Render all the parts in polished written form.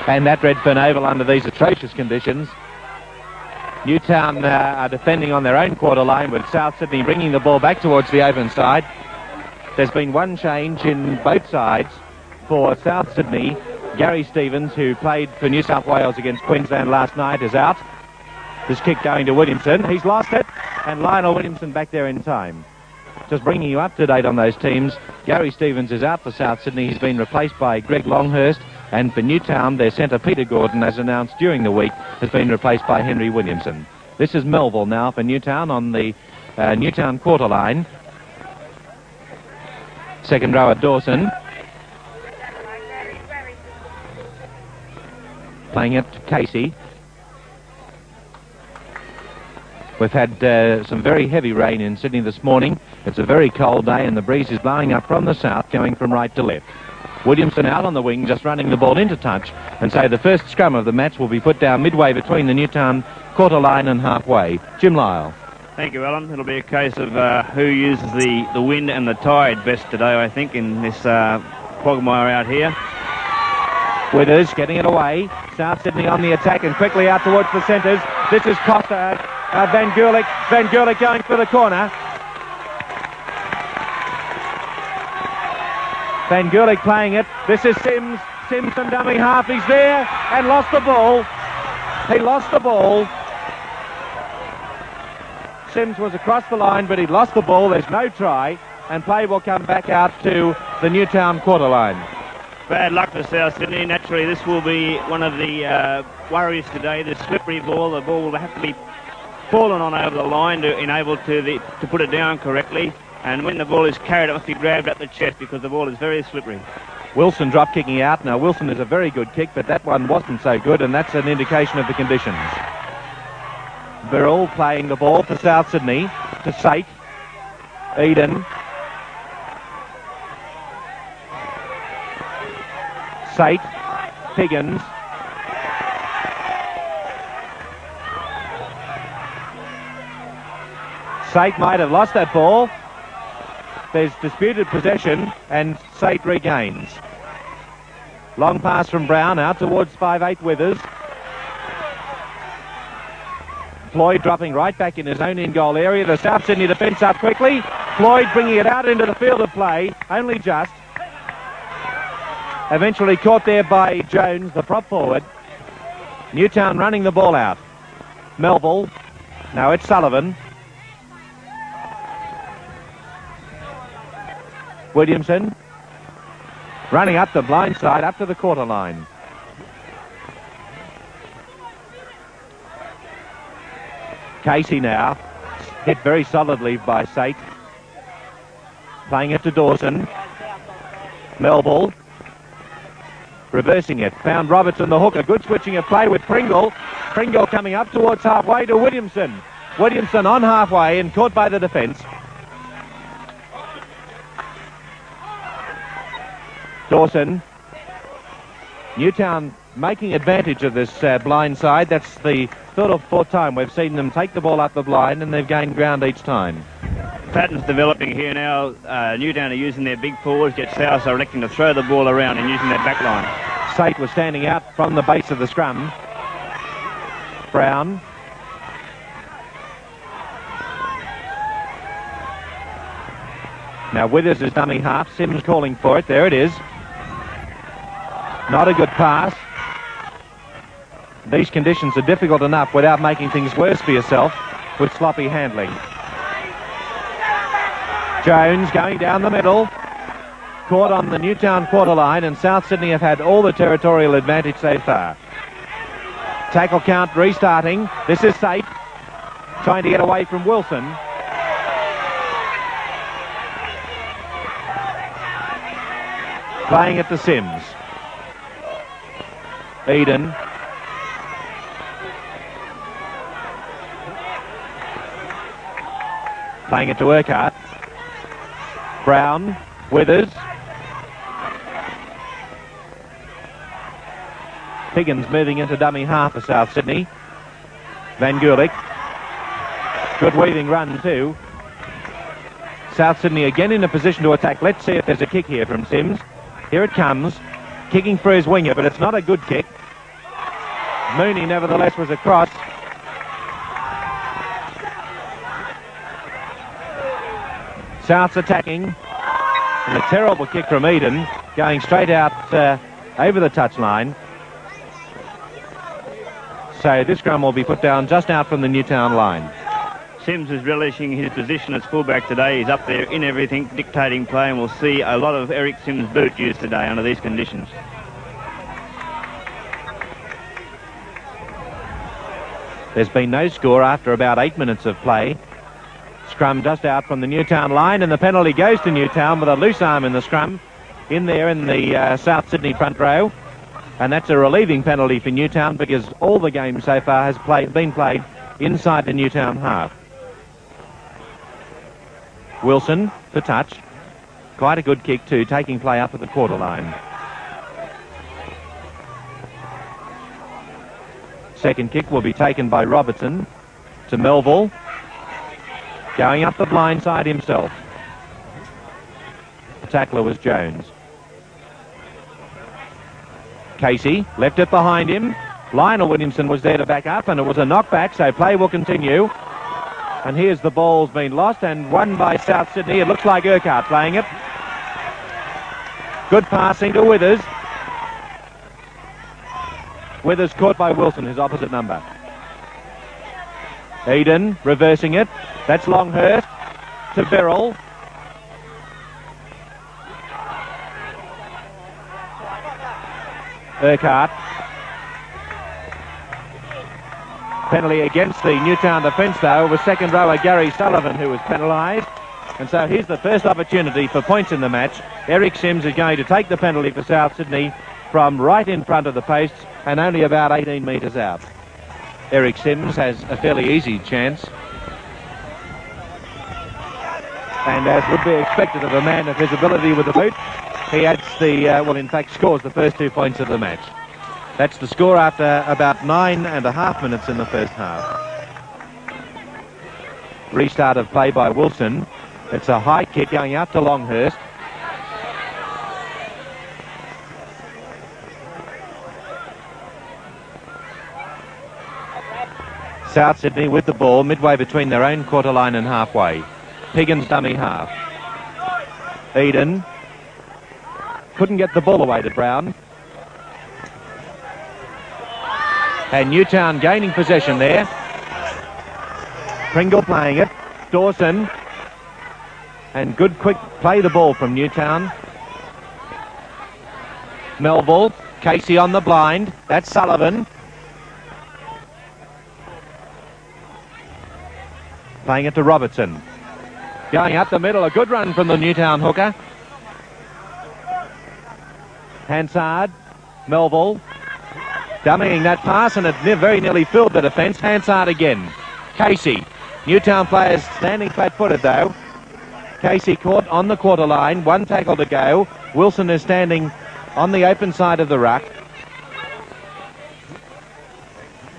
And that Redfern Oval under these atrocious conditions. Newtown are defending on their own quarter line, with South Sydney bringing the ball back towards the open side. There's been one change in both sides. For South Sydney, Gary Stevens, who played for New South Wales against Queensland last night, is out. This kick going to Williamson. He's lost it, and Lionel Williamson back there in time. Just bringing you up to date on those teams, Gary Stevens is out for South Sydney. He's been replaced by Greg Longhurst, and for Newtown, their centre Peter Gordon, as announced during the week, has been replaced by Henry Williamson. This is Melville now for Newtown on the Newtown quarter line. Second rower Dawson. Playing it to Casey. We've had some very heavy rain in Sydney this morning. It's a very cold day and the breeze is blowing up from the south, going from right to left. Williamson out on the wing, just running the ball into touch, and so the first scrum of the match will be put down midway between the Newtown quarter line and halfway. Jim Lyle. Thank you, Alan. It'll be a case of who uses the wind and the tide best today, I think, in this quagmire out here. Withers getting it away. South Sydney on the attack and quickly out towards the centres. This is Costa. Van Gulik. Van Gulik going for the corner. Van Gulik playing it. This is Sims. Sims from dummy half. He's there and lost the ball. He lost the ball. Sims was across the line, but he lost the ball. There's no try, and play will come back out to the Newtown quarter line. Bad luck for South Sydney. Naturally, this will be one of the worries today. The slippery ball. The ball will have to be fallen on over the line to enable to put it down correctly. And when the ball is carried, it must be grabbed at the chest because the ball is very slippery. Wilson drop kicking out. Now, Wilson is a very good kick, but that one wasn't so good, and that's an indication of the conditions. Birrell playing the ball for South Sydney to Sate. Eden. Sate. Higgins. Sate might have lost that ball. There's disputed possession, and Sate regains. Long pass from Brown out towards 5'8" Withers. Floyd dropping right back in his own in-goal area. The South Sydney defence up quickly. Floyd bringing it out into the field of play, only just. Eventually caught there by Jones, the prop forward. Newtown running the ball out. Melville. Now it's Sullivan. Williamson. Running up the blind side, up to the quarter line. Casey now, hit very solidly by Sate. Playing it to Dawson. Melville. Reversing it. Found Robertson the hooker. Good switching of play with Pringle. Pringle coming up towards halfway to Williamson. Williamson on halfway and caught by the defence. Dawson. Newtown making advantage of this blind side. That's the third or fourth time we've seen them take the ball up the blind, and they've gained ground each time. Patterns developing here now. Newtown are using their big forwards, yet South are electing to throw the ball around and using their back line. Sate was standing out from the base of the scrum. Brown. Now Withers is dummy half. Sims calling for it. There it is. Not a good pass. These conditions are difficult enough without making things worse for yourself with sloppy handling. Jones going down the middle. Caught on the Newtown quarter line, and South Sydney have had all the territorial advantage so far. Tackle count restarting. This is Sate. Trying to get away from Wilson. Playing it to Sims. Eden. Playing it to Urquhart. Brown. Withers. Higgins moving into dummy half for South Sydney. Van Gulik. Good weaving run too. South Sydney again in a position to attack. Let's see if there's a kick here from Sims. Here it comes. Kicking for his winger, but it's not a good kick. Mooney nevertheless was across. South's attacking. And a terrible kick from Eden, going straight out over the touchline. So this scrum will be put down just out from the Newtown line. Sims is relishing his position as fullback today. He's up there in everything, dictating play, and we'll see a lot of Eric Sims' boot used today under these conditions. There's been no score after about 8 minutes of play. Scrum just out from the Newtown line, and the penalty goes to Newtown with a loose arm in the scrum in there in the South Sydney front row. And that's a relieving penalty for Newtown because all the game so far has been played inside the Newtown half. Wilson for touch. Quite a good kick too, taking play up at the quarter line. Second kick will be taken by Robertson to Melville. Going up the blind side himself. The tackler was Jones. Casey left it behind him. Lionel Williamson was there to back up, and it was a knockback, so play will continue. And here's the ball's been lost and won by South Sydney. It looks like Urquhart playing it. Good passing to Withers. Withers caught by Wilson, his opposite number. Eden reversing it. That's Longhurst to Birrell. Urquhart. Penalty against the Newtown defence though. It was second rower Gary Sullivan who was penalised. And so here's the first opportunity for points in the match. Eric Sims is going to take the penalty for South Sydney from right in front of the posts and only about 18 metres out. Eric Sims has a fairly easy chance. And as would be expected of a man of his ability with the boot, he adds in fact scores the first 2 points of the match. That's the score after about 9.5 minutes in the first half. Restart of play by Wilson. It's a high kick going out to Longhurst. South Sydney with the ball midway between their own quarter line and halfway. Higgins dummy half. Eden couldn't get the ball away to Brown. And Newtown gaining possession there. Pringle playing it. Dawson. And good quick play the ball from Newtown. Melville. Casey on the blind. That's Sullivan. Playing it to Robertson. Going up the middle, a good run from the Newtown hooker. Hansard, Melville, dummying that pass, and it very nearly filled the defence. Hansard again. Casey. Newtown players standing flat-footed though. Casey caught on the quarter line, one tackle to go. Wilson is standing on the open side of the ruck.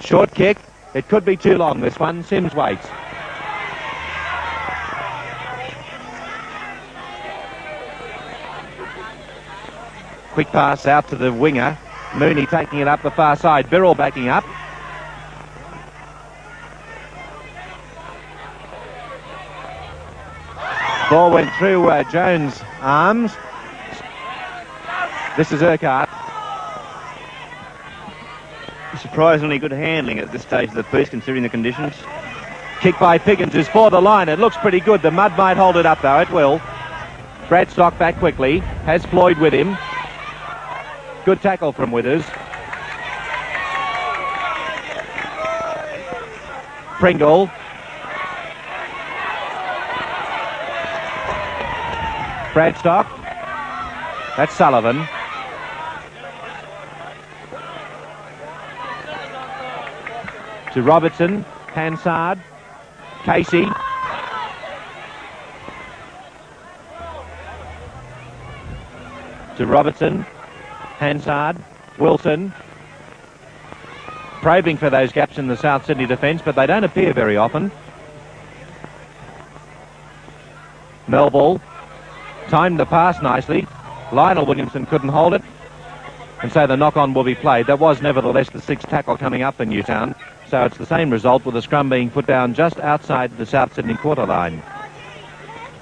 Short kick. It could be too long, this one. Sims waits. Quick pass out to the winger. Mooney taking it up the far side. Birrell backing up. Ball went through Jones' arms. This is Urquhart. Surprisingly good handling at this stage of the piece, considering the conditions. Kick by Piggins is for the line. It looks pretty good. The mud might hold it up though. It will. Bradstock back quickly. Has Floyd with him. Good tackle from Withers. Pringle. Bradstock. That's Sullivan. To Robertson. Hansard. Casey. To Robertson. Hansard, Wilson, probing for those gaps in the South Sydney defence, but they don't appear very often. Melville timed the pass nicely. Lionel Williamson couldn't hold it. And so the knock-on will be played. That was nevertheless the sixth tackle coming up for Newtown. So it's the same result with the scrum being put down just outside the South Sydney quarter line.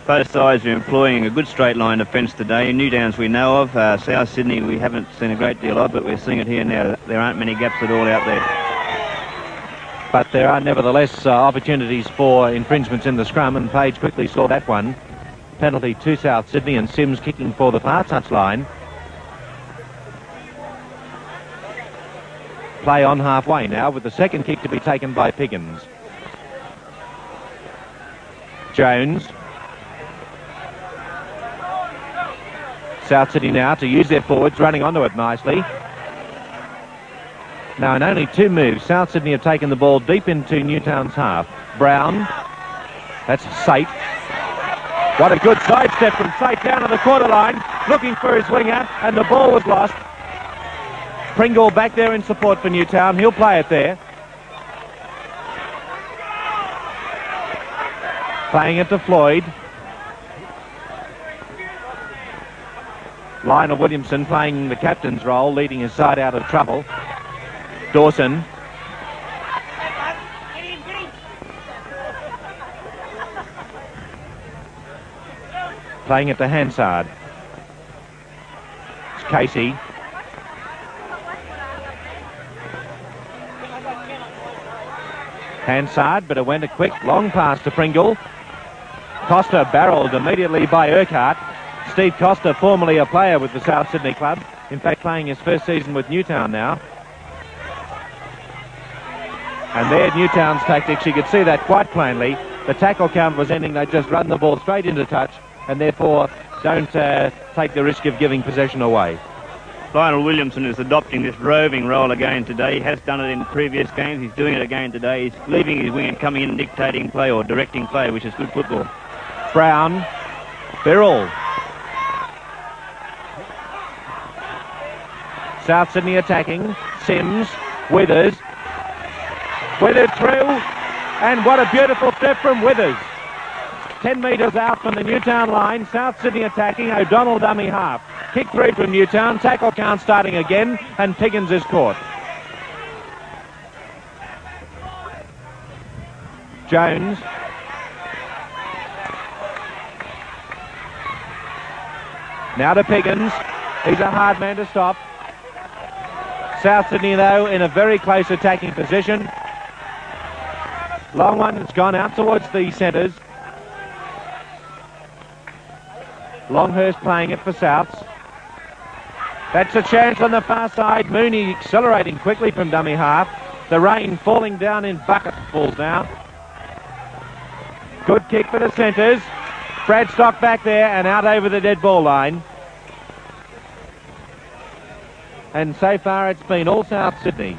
Both sides are employing a good straight line defence today. Newtowns we know of. South Sydney we haven't seen a great deal of, but we're seeing it here now. There aren't many gaps at all out there. But there are nevertheless opportunities for infringements in the scrum, and Page quickly saw that one. Penalty to South Sydney, and Sims kicking for the far touch line. Play on halfway now with the second kick to be taken by Piggins. Jones. South Sydney now to use their forwards, running onto it nicely. Now in only 2 moves, South Sydney have taken the ball deep into Newtown's half. Brown. That's Sate. What a good sidestep from Sate down to the quarter line, looking for his winger, and the ball was lost. Pringle back there in support for Newtown. He'll play it there. Playing it to Floyd. Lionel Williamson playing the captain's role, leading his side out of trouble. Dawson. Playing it to Hansard. It's Casey. Hansard, but it went a quick long pass to Pringle. Costa barrelled immediately by Urquhart. Steve Costa, formerly a player with the South Sydney club, in fact playing his first season with Newtown now. And there Newtown's tactics, you could see that quite plainly. The tackle count was ending, they just run the ball straight into touch, and therefore don't take the risk of giving possession away. Lionel Williamson is adopting this roving role again today. He has done it in previous games. He's doing it again today. He's leaving his wing and coming in and dictating play or directing play, which is good football. Brown. Birrell. South Sydney attacking. Sims. Withers. Withers through. And what a beautiful step from Withers. 10 metres out from the Newtown line. South Sydney attacking. O'Donnell dummy half. Kick through from Newtown. Tackle count starting again. And Piggins is caught. Jones. Now to Piggins. He's a hard man to stop. South Sydney, though, in a very close attacking position. Long one that's gone out towards the centres. Longhurst playing it for Souths. That's a chance on the far side. Mooney accelerating quickly from dummy half. The rain falling down in bucketfuls now. Good kick for the centres. Bradstock back there and out over the dead ball line. And so far it's been all South Sydney.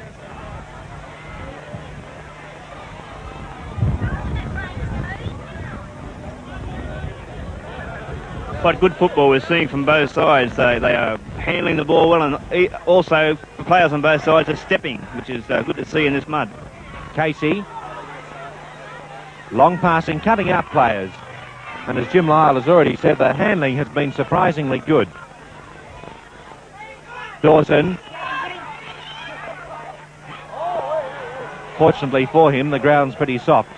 Quite good football we're seeing from both sides. They are handling the ball well, and also the players on both sides are stepping, which is good to see in this mud. Casey. Long passing, cutting out players. And as Jim Lyle has already said, the handling has been surprisingly good. Dawson. Fortunately for him, the ground's pretty soft.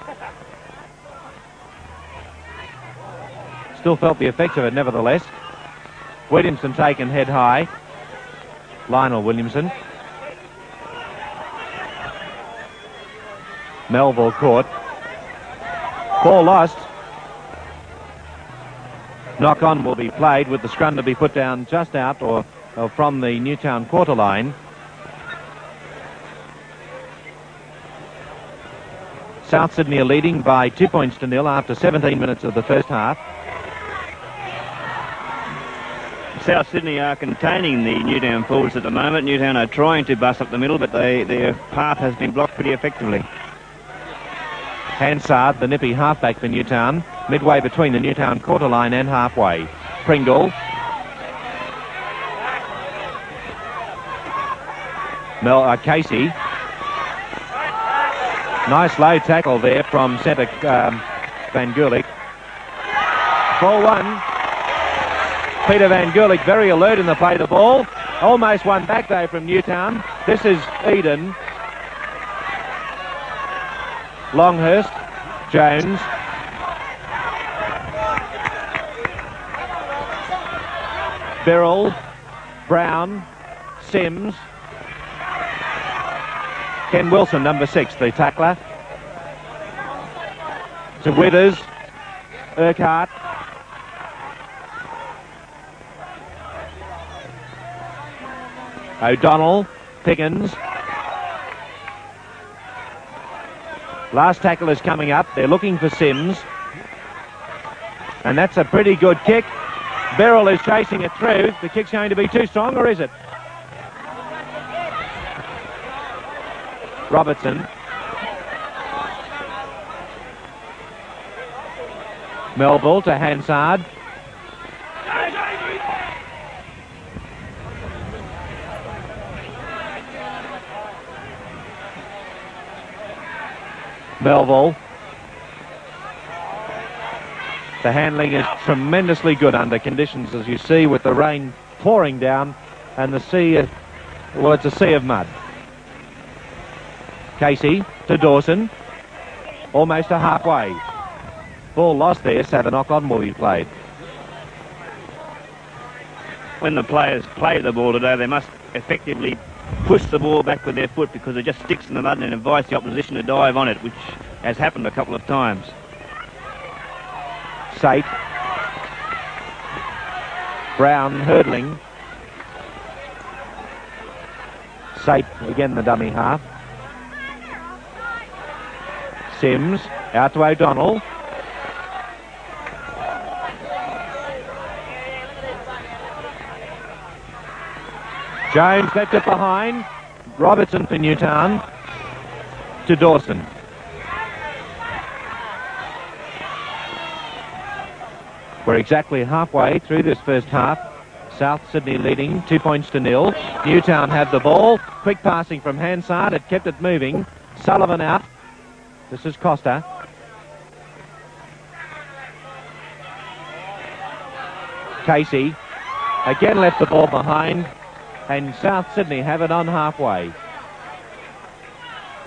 Still felt the effects of it nevertheless. Williamson taken head high. Lionel Williamson. Melville caught. Ball lost. Knock on will be played with the scrum to be put down just out or from the Newtown quarter line. South Sydney are leading by 2 points to nil after 17 minutes of the first half. South Sydney are containing the Newtown forwards at the moment. Newtown are trying to bust up the middle, but their path has been blocked pretty effectively. Hansard, the nippy halfback for Newtown, midway between the Newtown quarter line and halfway. Pringle. Casey. Nice low tackle there from centre Van Gulik. Ball one. Peter Van Gulik very alert in the play of the ball. Almost one back though from Newtown. This is Eden. Longhurst. Jones. Birrell. Brown. Sims. Ken Wilson, number 6, the tackler. To Withers. Urquhart. O'Donnell. Pickens. Last tackle is coming up. They're looking for Sims. And that's a pretty good kick. Birrell is chasing it through. The kick's going to be too strong, or is it? Robertson. Melville to Hansard. Melville. The handling is tremendously good under conditions, as you see, with the rain pouring down and the sea, well, it's a sea of mud. Casey to Dawson. Almost to halfway. Ball lost there, so the knock-on will be played. When the players play the ball today, they must effectively push the ball back with their foot, because it just sticks in the mud and invites the opposition to dive on it, which has happened a couple of times. Sate. Brown hurdling. Sate again, the dummy half. Sims out to O'Donnell. Jones left it behind. Robertson for Newtown. To Dawson. We're exactly halfway through this first half. South Sydney leading 2-0. Newtown have the ball. Quick passing from Hansard. It kept it moving. Sullivan out. This is Costa. Casey again left the ball behind, and South Sydney have it on halfway.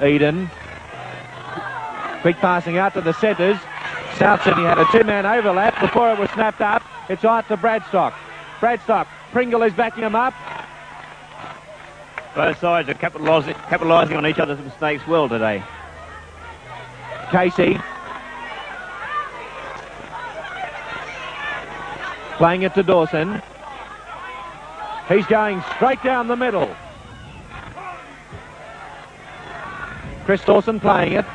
Eden. Quick passing out to the centres. South Sydney had a two-man overlap before it was snapped up. It's out to Bradstock. Bradstock. Pringle is backing him up. Both sides are capitalising on each other's mistakes well today. Casey. Playing it to Dawson. He's going straight down the middle. Chris Dawson playing it.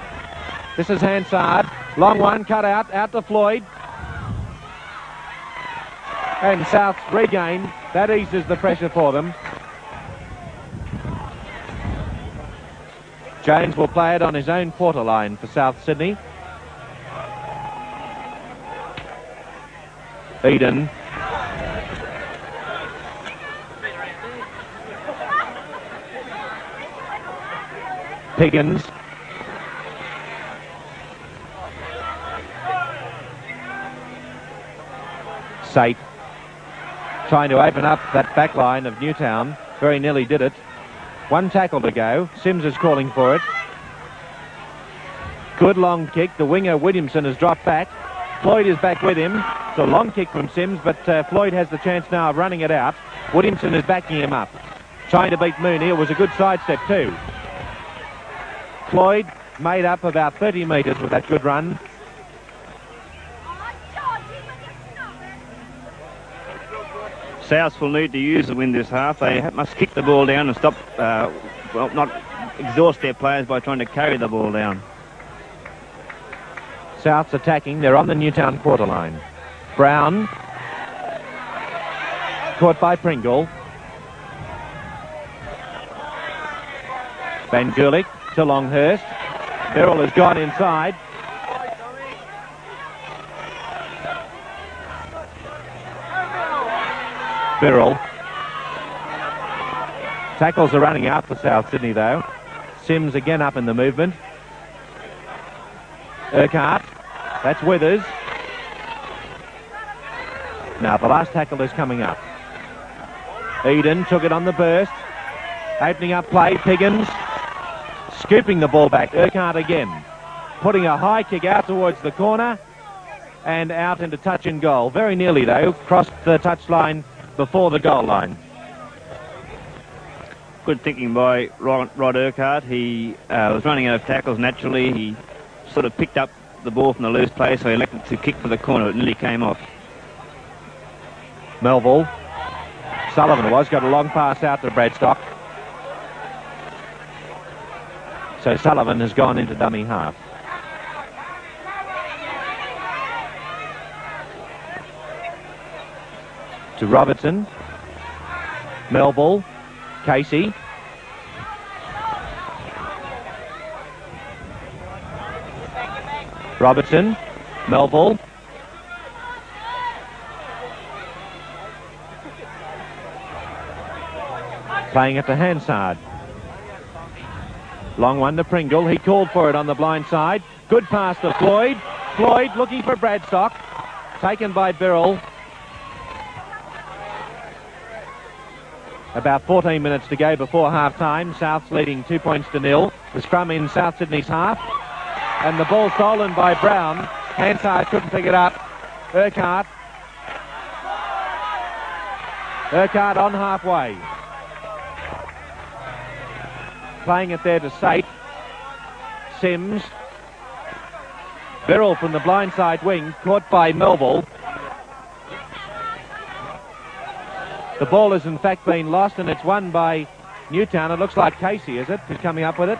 This is Hansard. Long one, cut out to Floyd. And South's regain. That eases the pressure for them. Jones will play it on his own quarter line for South Sydney. Eden. Piggins. Sate. Trying to open up that back line of Newtown. Very nearly did it. One tackle to go. Sims is calling for it. Good long kick. The winger Williamson has dropped back. Floyd is back with him. It's a long kick from Sims, but Floyd has the chance now of running it out. Williamson is backing him up. Trying to beat Mooney. It was a good sidestep too. Floyd made up about 30 metres with that good run. South will need to use the wind this half. They must kick the ball down and stop, well, not exhaust their players by trying to carry the ball down. South's attacking. They're on the Newtown quarter line. Brown. Caught by Pringle. Van Gulik to Longhurst. Birrell has gone inside. Birrell. Tackles are running out for South Sydney though. Sims again up in the movement. Urquhart. That's Withers. Now the last tackle is coming up. Eden took it on the burst. Opening up play, Piggins. Scooping the ball back. Urquhart again. Putting a high kick out towards the corner. And out into touch and goal. Very nearly, though. Crossed the touchline before the goal line. Good thinking by Rod Urquhart. He was running out of tackles naturally. He sort of picked up the ball from the loose place, so he elected to kick for the corner. It nearly came off. Melville. Sullivan got a long pass out to Bradstock. So Sullivan has gone into dummy half. To Robertson. Melville. Casey. Robertson. Melville. Playing at the Hansard. Long one to Pringle. He called for it on the blind side. Good pass to Floyd. Floyd looking for Bradstock. Taken by Birrell. About 14 minutes to go before half-time. South's leading 2 points to 0. The scrum in South Sydney's half. And the ball stolen by Brown. Hansard couldn't pick it up. Urquhart. Urquhart on halfway. Playing it there to Sate. Sims. Birrell from the blindside wing, caught by Melville. The ball has in fact been lost, and it's won by Newtown. It looks like Casey, is it, who's coming up with it?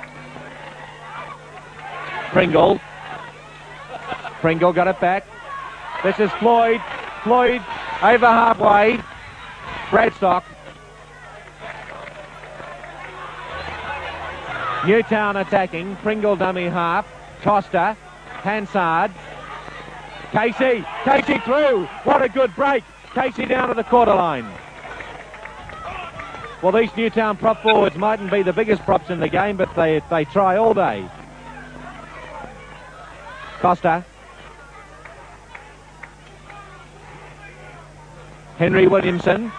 Pringle. Pringle got it back. This is Floyd. Floyd over halfway. Bradstock. Newtown attacking. Pringle dummy half. Costa. Hansard. Casey. Casey through. What a good break. Casey down to the quarter line. Well, these Newtown prop forwards mightn't be the biggest props in the game, but they try all day. Costa. Henry Williamson.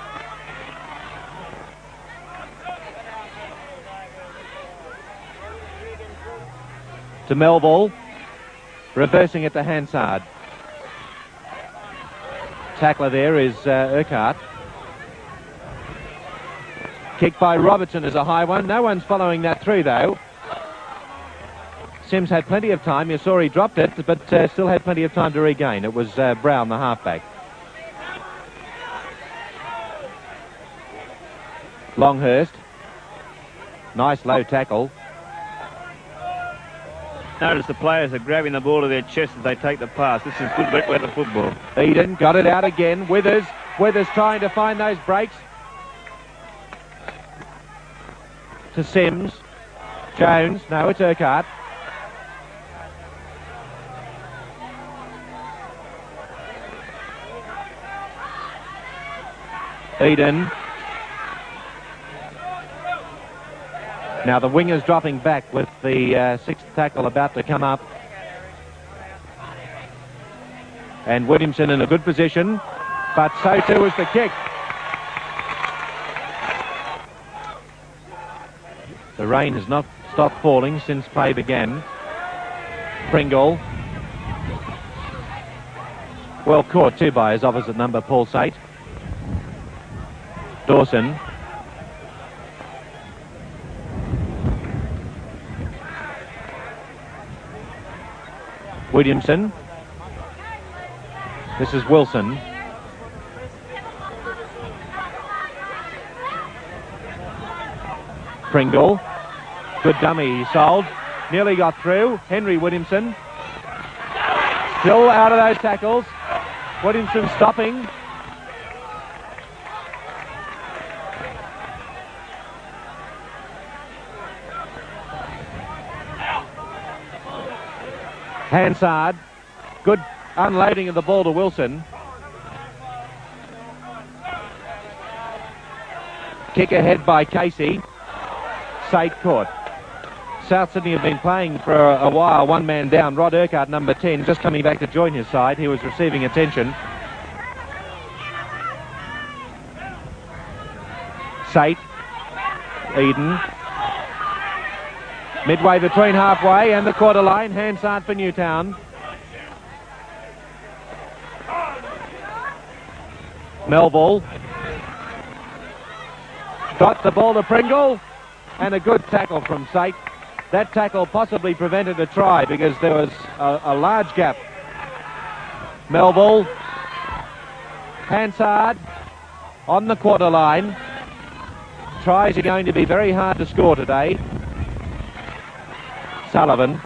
To Melville. Reversing it to Hansard. Tackler there is Urquhart. Kick by Robertson is a high one. No one's following that through, though. Sims had plenty of time. You saw he dropped it, but still had plenty of time to regain. It was Brown, the halfback. Longhurst. Nice low tackle. Notice the players are grabbing the ball to their chest as they take the pass. This is good weather football. Eden got it out again. Withers trying to find those breaks. To Sims. Jones. No, it's Urquhart. Eden. Now the winger's dropping back with the sixth tackle about to come up. And Williamson in a good position, but so too is the kick. The rain has not stopped falling since play began. Pringle. Well caught too by his opposite number, Paul Sate. Dawson. Williamson. This is Wilson. Pringle. Good dummy, he sold. Nearly got through. Henry Williamson. Still out of those tackles. Williamson stopping. Hansard. Good unloading of the ball to Wilson. Kick ahead by Casey. Sate caught. South Sydney have been playing for a while, one man down. Rod Urquhart, number 10, just coming back to join his side. He was receiving attention. Sate. Eden. Midway between halfway and the quarter line. Hansard for Newtown. Melville. Got the ball to Pringle. And a good tackle from Sate. That tackle possibly prevented a try because there was a large gap. Melville. Hansard on the quarter line. Tries are going to be very hard to score today. Sullivan.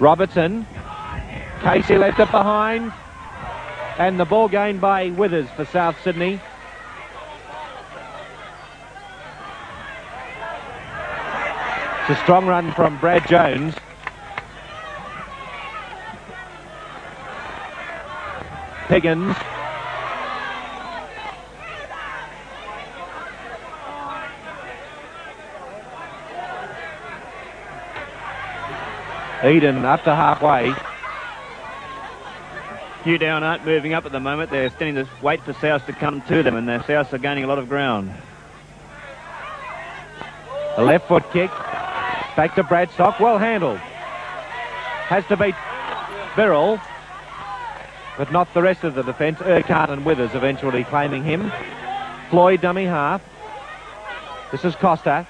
Robertson. Casey left it behind. And the ball gained by Withers for South Sydney. It's a strong run from Brad Jones. Higgins. Eden up to halfway. Newtown aren't moving up at the moment. They're standing to wait for South to come to them, and the South are gaining a lot of ground. A left foot kick. Back to Bradstock. Well handled. Has to beat Birrell, but not the rest of the defence. Urquhart and Withers eventually claiming him. Floyd dummy half. This is Costa.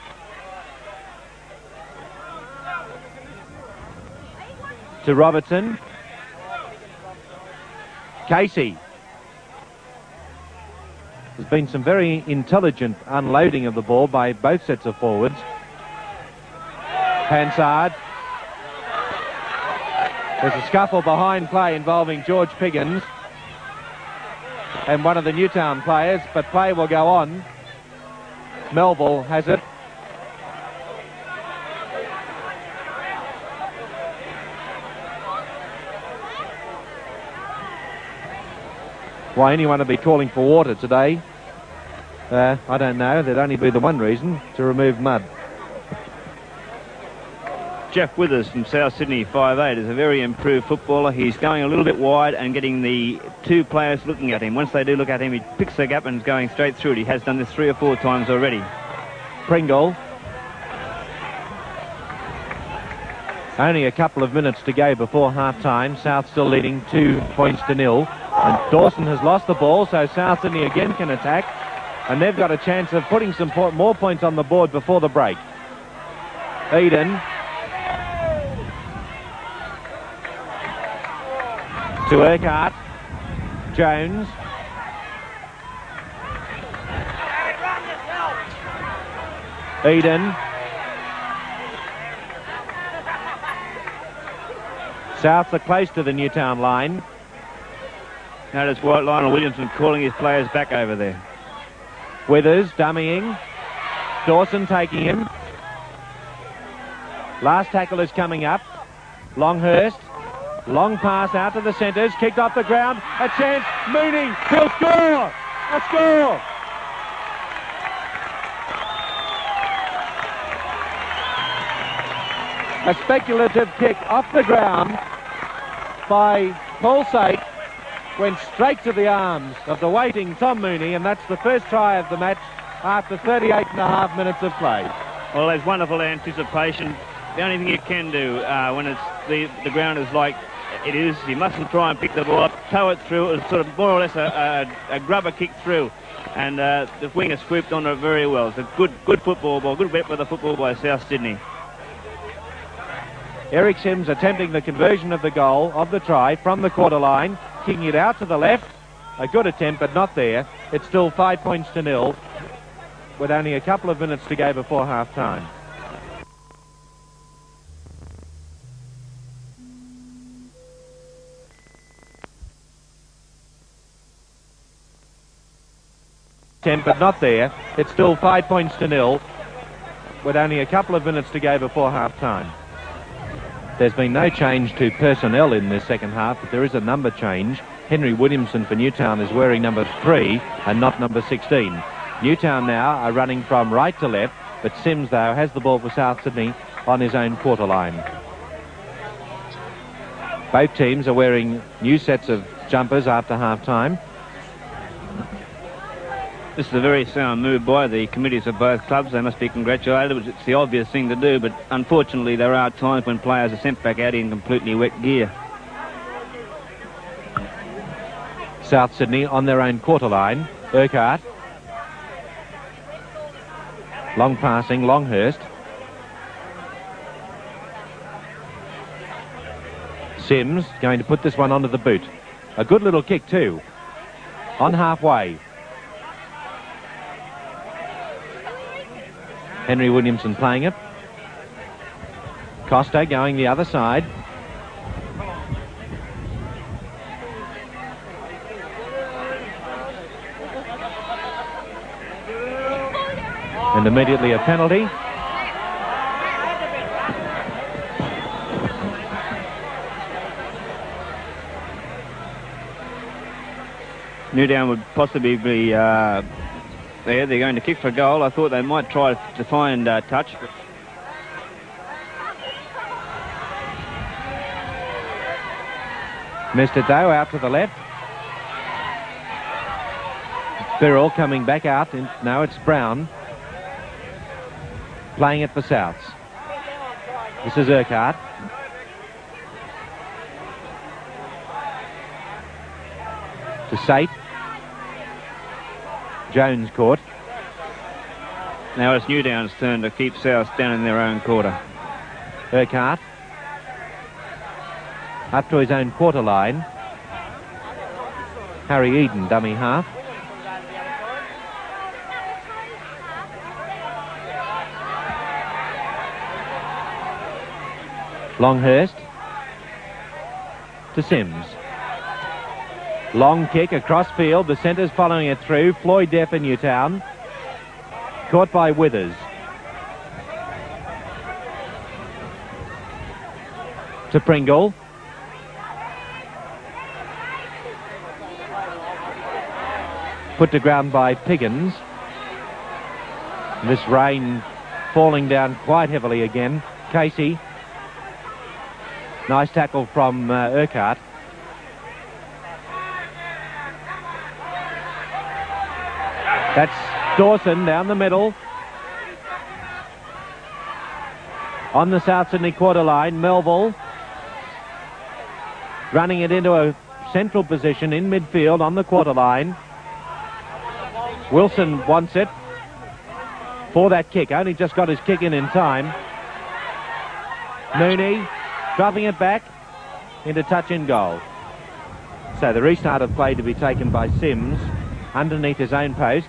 To Robertson. Casey. There's been some very intelligent unloading of the ball by both sets of forwards. Hansard. There's a scuffle behind play involving George Piggins and one of the Newtown players, but play will go on. Melville has it. Why anyone would be calling for water today, I don't know. There'd only be the one reason, to remove mud. Jeff Withers from South Sydney, 5'8", is a very improved footballer. He's going a little bit wide and getting the two players looking at him. Once they do look at him, he picks the gap and is going straight through it. He has done this 3 or 4 times already. Pringle. Only a couple of minutes to go before half-time. South still leading 2-0. And Dawson has lost the ball, so South Sydney again can attack. And they've got a chance of putting some more points on the board before the break. Eden. To Urquhart. Jones. Eden. Souths are close to the Newtown line. Notice Lionel Williamson calling his players back over there. Withers dummying. Dawson taking him. Last tackle is coming up. Longhurst. Long pass out to the centres. Kicked off the ground. A chance. Mooney. He'll score. A score. A speculative kick off the ground by Paul Sate. Went straight to the arms of the waiting Tom Mooney, and that's the first try of the match after 38.5 minutes of play. Well, there's wonderful anticipation. The only thing you can do when it's the ground is like it is, you mustn't try and pick the ball up, tow it through. It was sort of more or less a grubber kick through, and the winger swooped on it very well. It's a good football ball, good bit with the football by South Sydney. Eric Sims attempting the conversion of the goal, of the try, from the quarter line, kicking it out to the left. A good attempt, but not there. It's still 5-0, with only a couple of minutes to go before half-time. But not there. It's still 5-0, with only a couple of minutes to go before half-time. There's been no change to personnel in this second half, but there is a number change. Henry Williamson for Newtown is wearing number 3 and not number 16. Newtown now are running from right to left, but Sims, though, has the ball for South Sydney on his own quarter line. Both teams are wearing new sets of jumpers after half-time. This is a very sound move by the committees of both clubs. They must be congratulated. It's the obvious thing to do, but unfortunately there are times when players are sent back out in completely wet gear. South Sydney on their own quarter line. Urquhart. Long passing, Longhurst. Sims going to put this one onto the boot. A good little kick too. On halfway. Henry Williamson playing it. Costa going the other side. And immediately a penalty. Newtown would possibly be there. They're going to kick for goal. I thought they might try to find touch. Missed it though, out to the left. Birrell coming back out. Now it's Brown. Playing it for Souths. This is Urquhart. To Sate. Jones caught. Now it's Newtown's turn to keep South down in their own quarter. Urquhart. Up to his own quarter line. Harry Eden, dummy half. Longhurst. To Sims. Long kick across field. The centre's following it through. Floyd Depp in Newtown. Caught by Withers. To Pringle. Put to ground by Piggins. This rain falling down quite heavily again. Casey. Nice tackle from Urquhart. That's Dawson down the middle. On the South Sydney quarter line, Melville running it into a central position in midfield on the quarter line. Wilson wants it for that kick. Only just got his kick in time. Mooney dropping it back into touch in goal. So the restart of play to be taken by Sims underneath his own posts.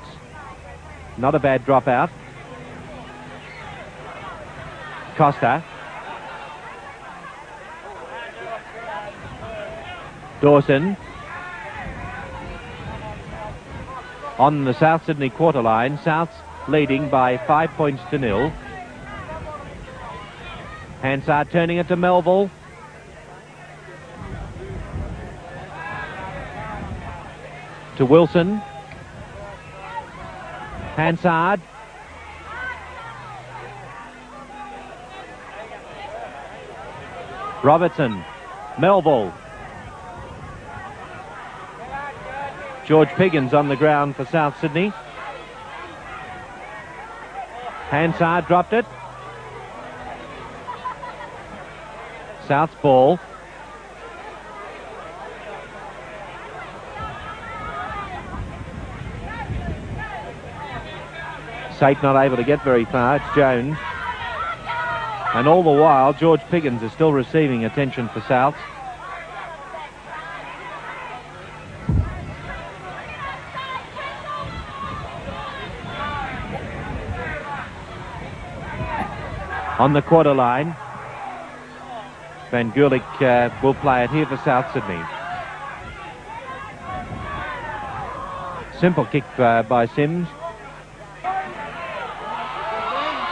Not a bad drop out. Costa. Dawson. On the South Sydney quarter line, Souths leading by 5 points to 0. Hansard turning it to Melville. To Wilson. Hansard. Robertson. Melville. George Piggins on the ground for South Sydney. Hansard dropped it. South's ball. Sate not able to get very far. It's Jones. And all the while, George Piggins is still receiving attention for Souths. On the quarter line, Van Gulik will play it here for South Sydney. Simple kick by Sims.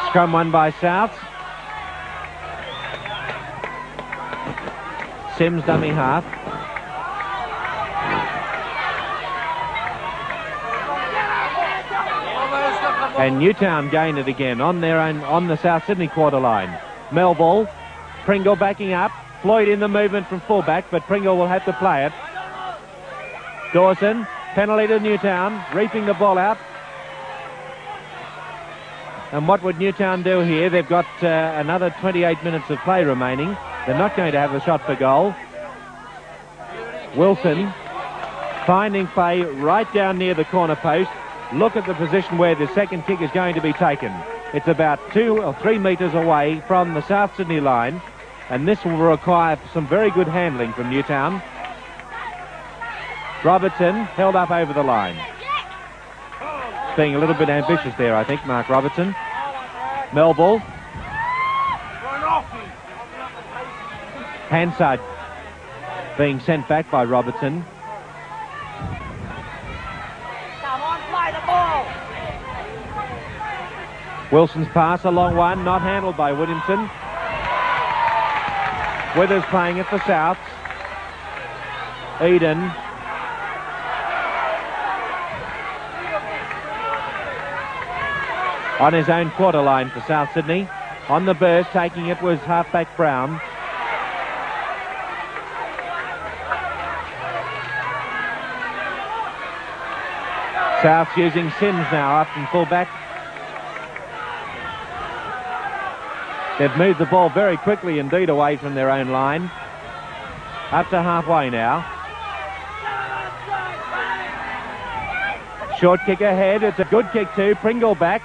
Scrum won by Souths. Sims dummy half. And Newtown gain it again on their own, on the South Sydney quarter line. Melville, Pringle backing up. Floyd in the movement from fullback, but Pringle will have to play it. Dawson, penalty to Newtown, reaping the ball out. And what would Newtown do here? They've got another 28 minutes of play remaining. They're not going to have a shot for goal. Wilson finding play right down near the corner post. Look at the position where the second kick is going to be taken. It's about 2 or 3 metres away from the South Sydney line, and this will require some very good handling from Newtown. Robertson held up over the line. Being a little bit ambitious there, I think, Mark Robertson. Melville. Hansard being sent back by Robertson. Come on, play the ball. Wilson's pass, a long one, not handled by Williamson. Withers playing it for Souths. Eden. On his own quarter line for South Sydney. On the burst, taking it was halfback Brown. Souths using Sims now up in full-back. They've moved the ball very quickly indeed away from their own line. Up to halfway now. Short kick ahead. It's a good kick too. Pringle back.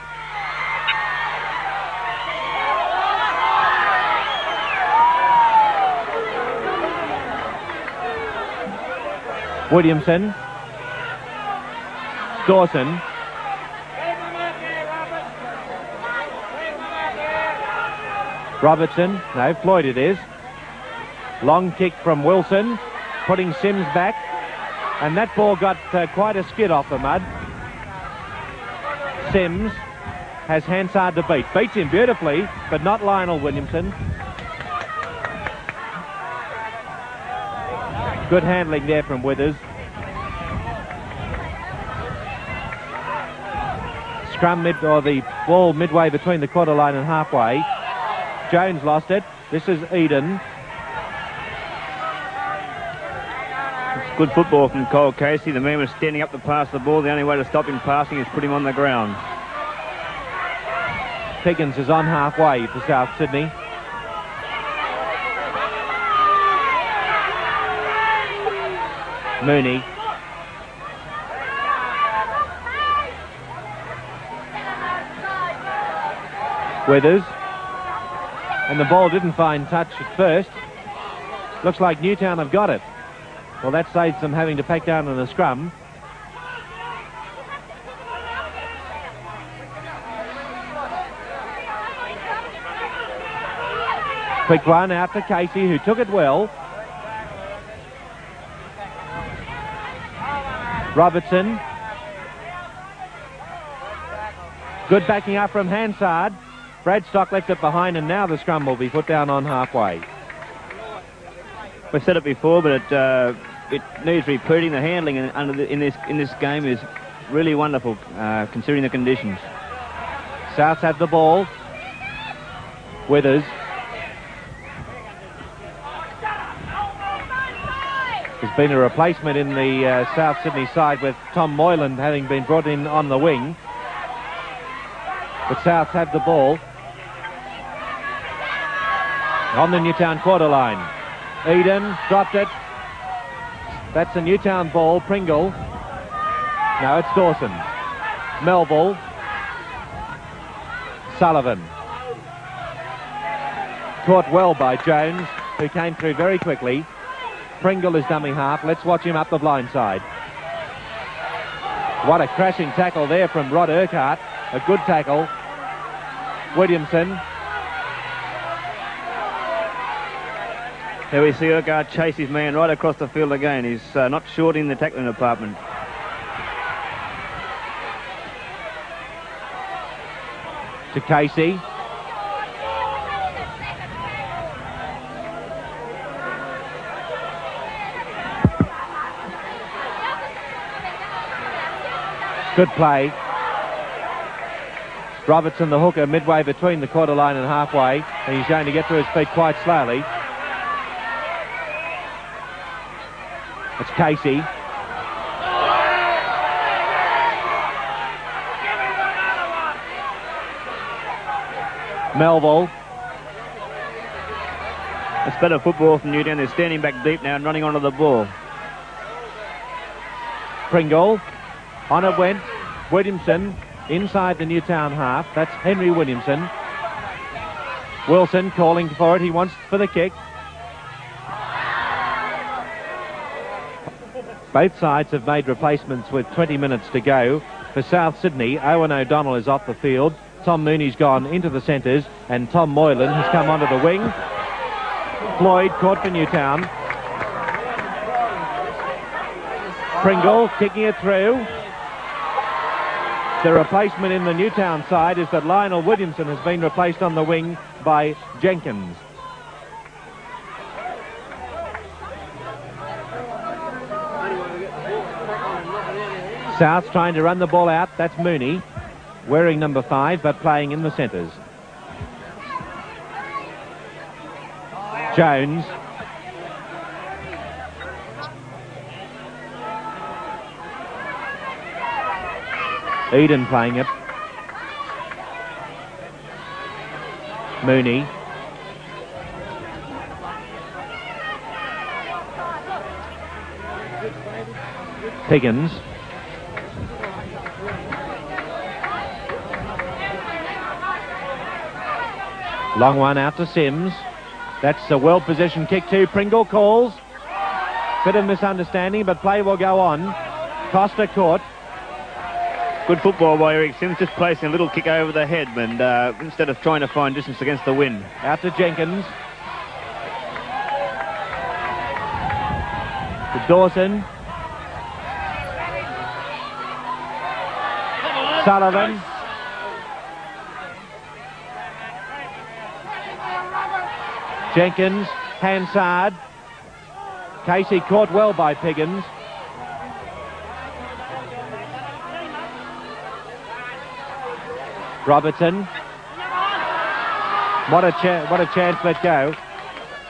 Williamson. Dawson. Robertson. No, Floyd it is. Long kick from Wilson, putting Sims back. And that ball got quite a skid off the mud. Sims has Hansard to beat. Beats him beautifully, but not Lionel Williamson. Good handling there from Withers. Scrum the ball midway between the quarter line and halfway. Jones lost it. This is Eden. It's good football from Cole Casey. The man was standing up to pass the ball. The only way to stop him passing is put him on the ground. Piggins is on halfway for South Sydney. Mooney. Withers. And the ball didn't find touch at first. Looks like Newtown have got it. Well, that saves them having to pack down in the scrum. Quick one out to Casey, who took it well. Robertson. Good backing up from Hansard. Bradstock left it behind, and now the scrum will be put down on halfway. We've said it before, but it needs repeating. The handling in this game is really wonderful, considering the conditions. Souths have the ball. Withers. There's been a replacement in the South Sydney side with Tom Moylan having been brought in on the wing. But Souths have the ball on the Newtown quarter line. Eden dropped it. That's a Newtown ball. Pringle. Now it's Dawson. Melville. Sullivan. Caught well by Jones, who came through very quickly. Pringle is dummy half. Let's watch him up the blind side. What a crashing tackle there from Rod Urquhart. A good tackle. Williamson. Here we see Urquhart chase his man right across the field again. He's not short in the tackling department. To Casey. Good play. Robertson, the hooker, midway between the quarter line and halfway, and he's going to get to his feet quite slowly. It's Casey. Melville. It's better football from Newtown. They're standing back deep now and running onto the ball. Pringle. On it went. Williamson inside the Newtown half. That's Henry Williamson. Wilson calling for it. He wants for the kick. Both sides have made replacements with 20 minutes to go. For South Sydney, Owen O'Donnell is off the field. Tom Mooney's gone into the centres, and Tom Moylan has come onto the wing. Floyd caught for Newtown. Pringle kicking it through. The replacement in the Newtown side is that Lionel Williamson has been replaced on the wing by Jenkins. South's trying to run the ball out. That's Mooney, wearing number 5, but playing in the centres. Jones. Eden playing it. Mooney. Higgins. Long one out to Sims. That's a well-positioned kick too. Pringle calls. Bit of misunderstanding, but play will go on. Costa caught. Good football by Eric Sims, just placing a little kick over the head and instead of trying to find distance against the wind. Out to Jenkins. To Dawson. Sullivan. Jenkins, Hansard. Casey caught well by Piggins. Robertson. What a chance let go.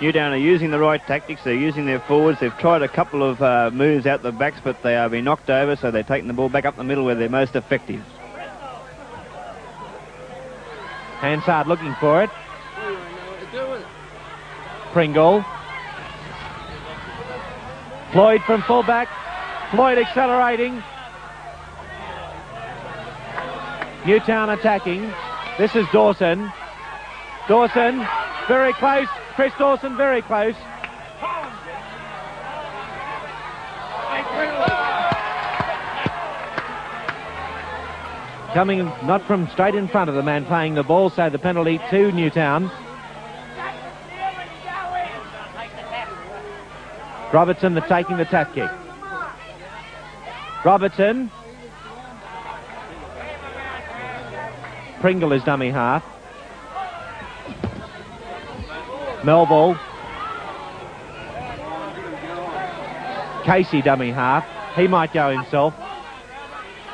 Newtown are using the right tactics. They're using their forwards. They've tried a couple of moves out the backs, but they are being knocked over, so they're taking the ball back up the middle where they're most effective. Hansard looking for it. Pringle. Floyd from fullback. Floyd accelerating. Newtown attacking. This is Dawson. Dawson, very close. Chris Dawson, very close. Coming not from straight in front of the man playing the ball, so the penalty to Newtown. Robertson taking the tap kick. Robertson. Pringle is dummy half. Melville. Casey dummy half. He might go himself.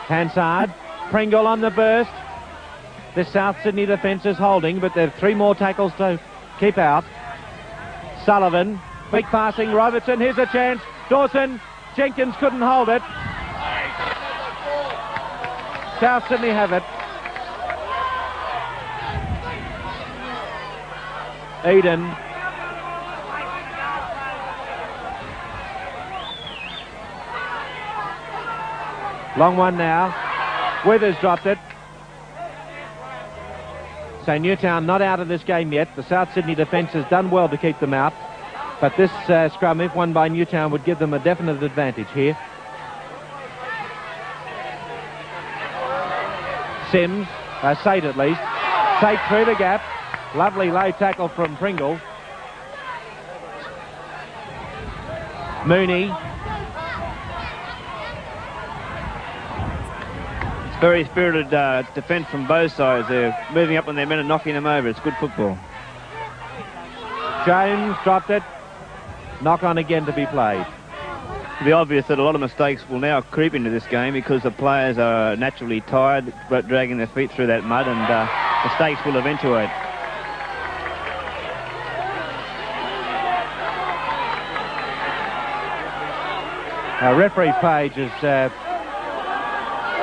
Hansard. Pringle on the burst. The South Sydney defence is holding, but there are 3 more tackles to keep out. Sullivan. Quick passing. Robertson. Here's a chance. Dawson. Jenkins couldn't hold it. South Sydney have it. Eden. Long one now. Withers dropped it. So Newtown not out of this game yet. The South Sydney defence has done well to keep them out. But this scrum, if won by Newtown, would give them a definite advantage here. Sims, Sate at least. Sate through the gap. Lovely low tackle from Pringle. Mooney. It's very spirited defence from both sides. They're moving up on their men and knocking them over. It's good football. Jones dropped it. Knock on again to be played. It'll be obvious that a lot of mistakes will now creep into this game because the players are naturally tired, dragging their feet through that mud, and mistakes will eventuate. Referee Page has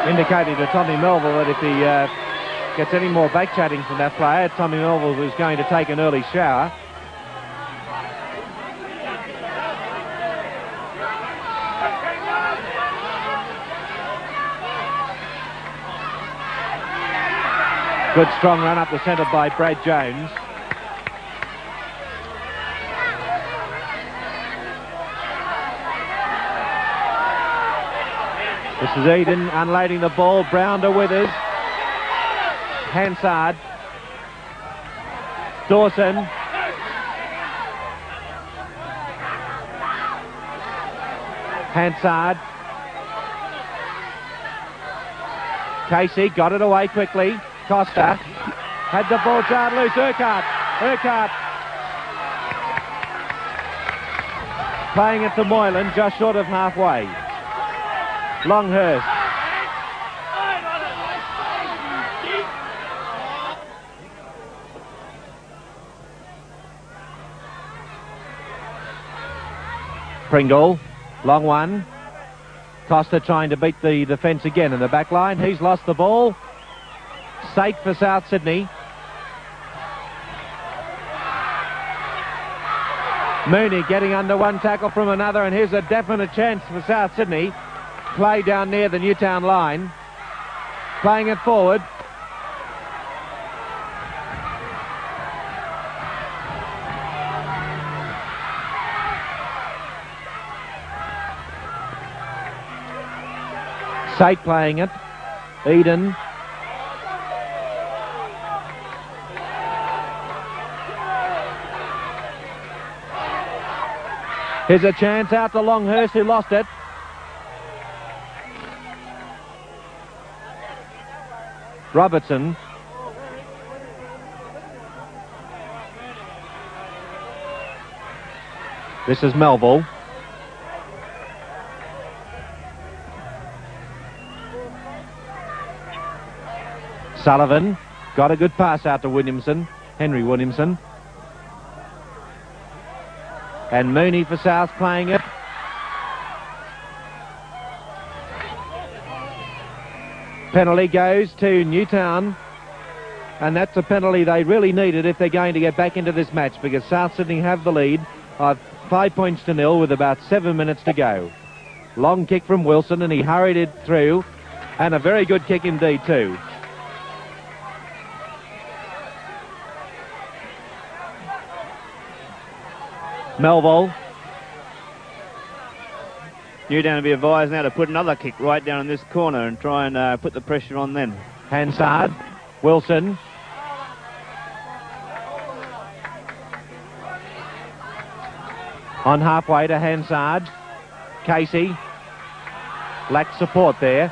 indicated to Tommy Melville that if he gets any more back-chatting from that player. Tommy Melville, who's going to take an early shower. Good strong run up the centre by Brad Jones. This is Eden unloading the ball. Brown to Withers. Hansard. Dawson. Hansard. Casey got it away quickly. Costa had the ball jarred loose. Urquhart playing it to Moylan, just short of halfway. Longhurst. Pringle, long one. Costa trying to beat the defence again in the back line. He's lost the ball. Safe for South Sydney. Mooney getting under one tackle from another, and here's a definite chance for South Sydney. Play down near the Newtown line. Playing it forward. Sate playing it. Eden. Here's a chance out to Longhurst, who lost it. Robertson. This is Melville. Sullivan got a good pass out to Williamson, Henry Williamson. And Mooney for South playing it. Penalty goes to Newtown. And that's a penalty they really needed if they're going to get back into this match, because South Sydney have the lead of 5 points to nil with about 7 minutes to go. Long kick from Wilson, and he hurried it through. And a very good kick indeed too. Melville. Newtown to be advised now to put another kick right down in this corner and try and put the pressure on then. Hansard. Wilson. On halfway to Hansard. Casey. Lacks support there.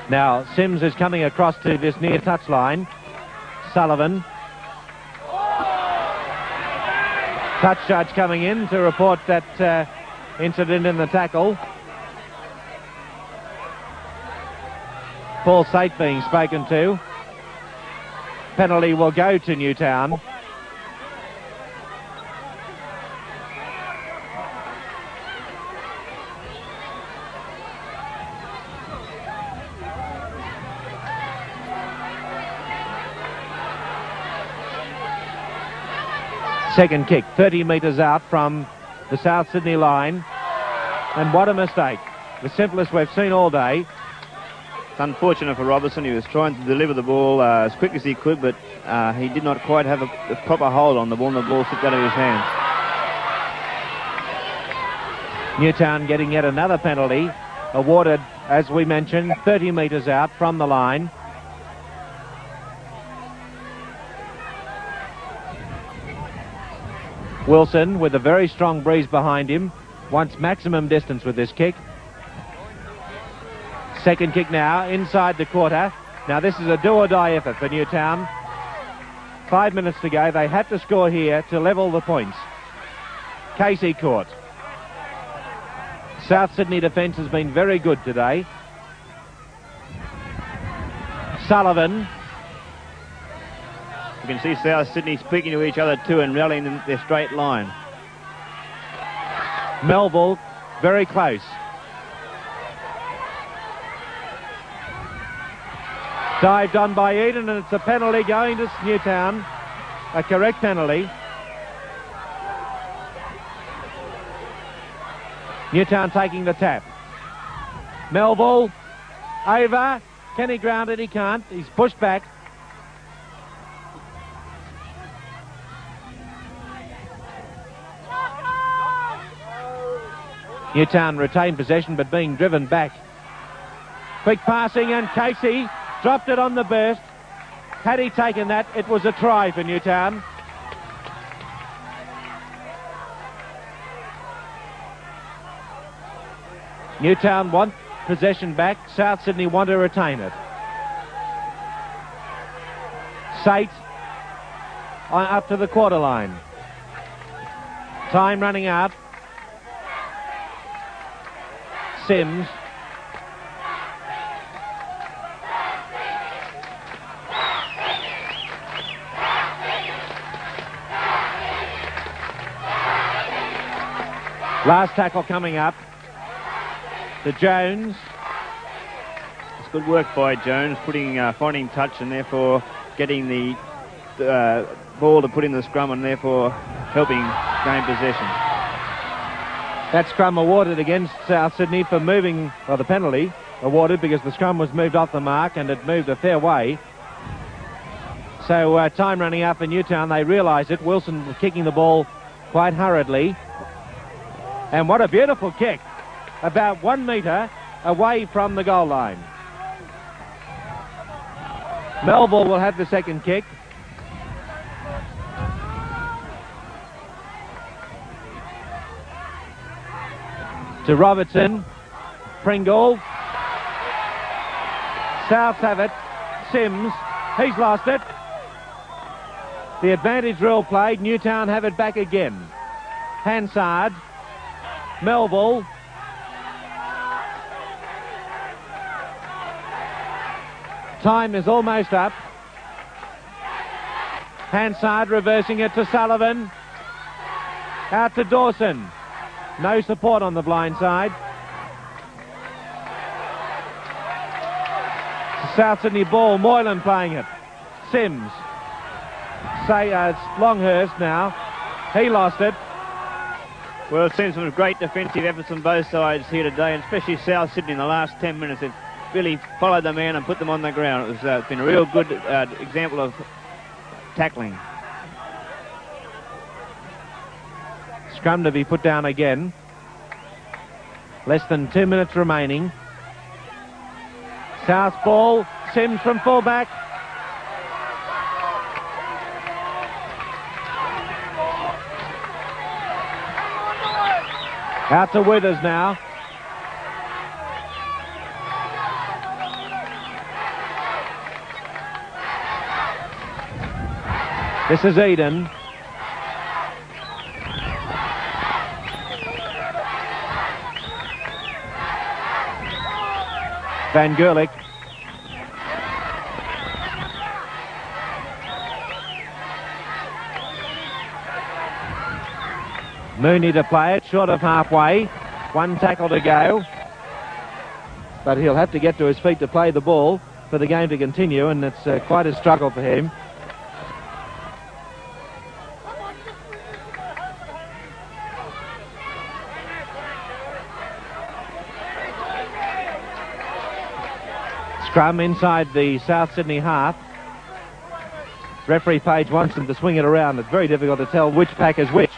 Now Sims is coming across to this near touchline. Sullivan. Touch judge coming in to report that incident in the tackle. Paul Sate being spoken to. Penalty will go to Newtown. Second kick, 30 metres out from the South Sydney line. And what a mistake. The simplest we've seen all day. It's unfortunate for Robertson. He was trying to deliver the ball as quick as he could, but he did not quite have a proper hold on the ball, and the ball slipped out of his hands. Newtown getting yet another penalty, awarded, as we mentioned, 30 metres out from the line. Wilson, with a very strong breeze behind him, wants maximum distance with this kick. Second kick now, inside the quarter. Now this is a do-or-die effort for Newtown. 5 minutes to go. They had to score here to level the points. Casey caught. South Sydney defence has been very good today. Sullivan. You can see South Sydney speaking to each other too and rallying in their straight line. Melville, very close. Dived on by Eden, and it's a penalty going to Newtown. A correct penalty. Newtown taking the tap. Melville over. Can he ground it? He can't. He's pushed back. Newtown retained possession but being driven back. Quick passing, and Casey dropped it on the burst. Had he taken that, it was a try for Newtown. Newtown want possession back. South Sydney want to retain it. Sate up to the quarter line. Time running out. Sims. Last tackle coming up to Jones. It's good work by Jones, finding touch and therefore getting the ball to put in the scrum and therefore helping gain possession. That scrum awarded against South Sydney for moving, well, the penalty awarded because the scrum was moved off the mark and it moved a fair way. So time running out for Newtown. They realise it. Wilson was kicking the ball quite hurriedly. And what a beautiful kick. About 1 metre away from the goal line. Melville will have the second kick. To Robertson. Pringle. Souths have it. Sims. He's lost it. The advantage rule played. Newtown have it back again. Hansard. Melville. Time is almost up. Hansard reversing it to Sullivan. Out to Dawson. No support on the blind side. South Sydney ball. Moylan playing it. Sims. It's Longhurst now. He lost it. Well, it seems some great defensive efforts on both sides here today, and especially South Sydney in the last 10 minutes. They've really followed the man and put them on the ground. It's been a real good example of tackling. Scrum to be put down again. Less than 2 minutes remaining. South ball. Sims from fullback. Out to Withers now. This is Eden. Van Gerlich. Mooney to play it, short of halfway. One tackle to go. But he'll have to get to his feet to play the ball for the game to continue, and it's quite a struggle for him. Scrum inside the South Sydney half. Referee Page wants them to swing it around. It's very difficult to tell which pack is which.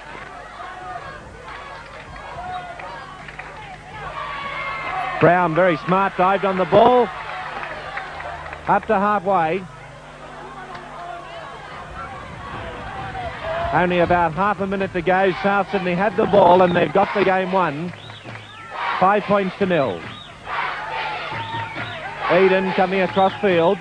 Brown, very smart, dived on the ball. Up to halfway. Only about half a minute to go. South Sydney had the ball and they've got the game won. 5 points to 0. Eden coming across field.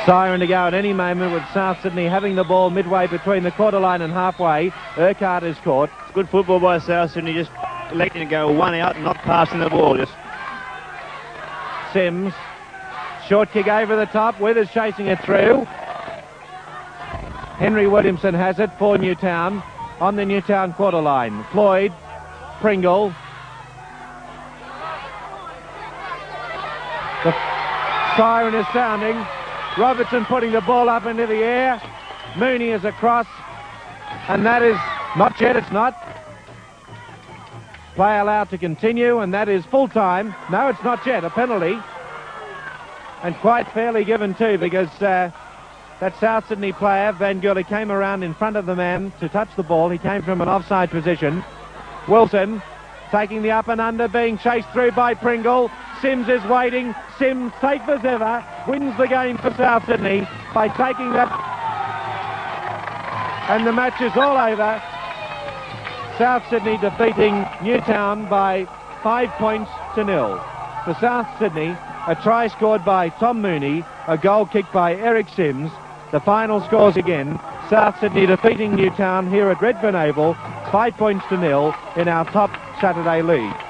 Siren to go at any moment with South Sydney having the ball midway between the quarter line and halfway. Urquhart is caught. It's good football by South Sydney, just electing to go one out and not passing the ball. Just Sims. Short kick over the top. Withers chasing it through. Henry Williamson has it for Newtown. on the Newtown quarter line. Floyd, Pringle. The siren is sounding. Robertson putting the ball up into the air. Mooney is across. And that is not yet, it's not. Play allowed to continue, and that is full time. No, it's not yet, a penalty. And quite fairly given too, because that South Sydney player, Van Gurley, came around in front of the man to touch the ball. He came from an offside position. Wilson taking the up and under, being chased through by Pringle. Sims is waiting. Sims, safe as ever, wins the game for South Sydney by taking that. And the match is all over. South Sydney defeating Newtown by 5 points to 0. For South Sydney, a try scored by Tom Mooney, a goal kicked by Eric Sims. The final scores again. South Sydney defeating Newtown here at Redfern Oval, 5 points to 0 in our top Saturday league.